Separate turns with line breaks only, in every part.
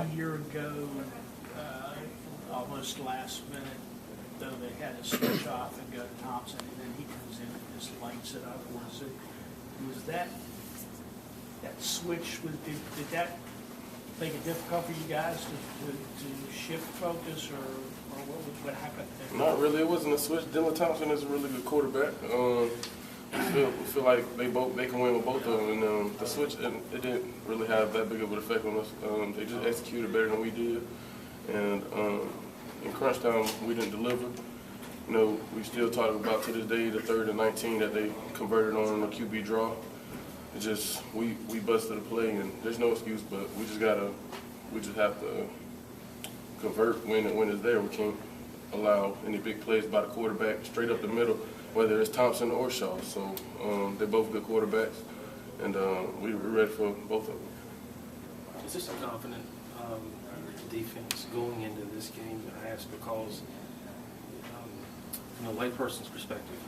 2 years ago, almost last minute, though they had to switch off and go to Thompson, and then he comes in and just lights it up. Was that switch, did that make it difficult for you guys to shift focus, or what happened there?
Not really. It wasn't a switch. Dylan Thompson is a really good quarterback. We feel like they can win with both of them, and the switch it didn't really have that big of an effect on us. They just executed better than we did, and in crunch time we didn't deliver. You know, we still talk about to this day the 3rd and 19 that they converted on a QB draw. It just we busted a play, and there's no excuse, but we just have to convert when it's there. We can't allow any big plays by the quarterback straight up the middle, whether it's Thompson or Shaw. So they're both good quarterbacks, and we're ready for both of them.
Is this a confident defense going into this game? I ask because, from a layperson's perspective,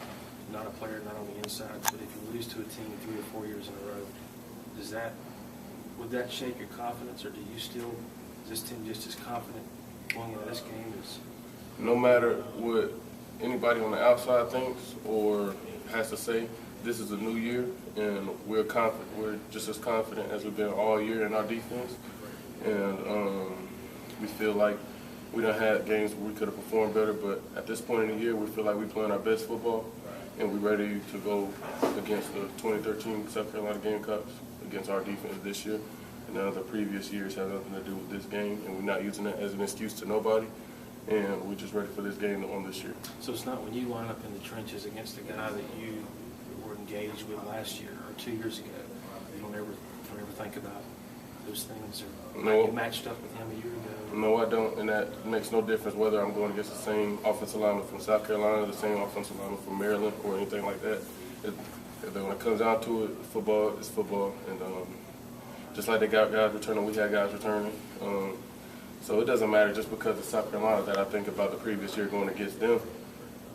not a player, not on the inside, but if you lose to a team 3 or 4 years in a row, would that shake your confidence, or is this team just as confident going into this game as?
No matter what anybody on the outside thinks or has to say, this is a new year, and we're confident. We're just as confident as we've been all year in our defense, and we feel like we done had games where we could have performed better, but at this point in the year, we feel like we're playing our best football, and we're ready to go against the 2013 South Carolina Gamecocks against our defense this year. And none of the previous years have nothing to do with this game, and we're not using that as an excuse to nobody. And we're just ready for this game on this year.
So it's not when you line up in the trenches against a guy that you were engaged with last year or 2 years ago, you don't ever think about those things, or
no,
you matched up with him a year ago?
No, I don't, and that makes no difference whether I'm going against the same offensive lineman from South Carolina, the same offensive lineman from Maryland, or anything like that. When it comes down to it, football is football, and just like they got guys returning, we had guys returning. So it doesn't matter just because it's South Carolina that I think about the previous year going against them,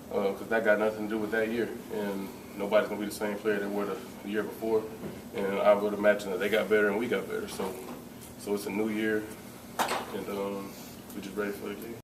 because that got nothing to do with that year. And nobody's going to be the same player they were the year before. And I would imagine that they got better and we got better. So it's a new year, and we're just ready for the game.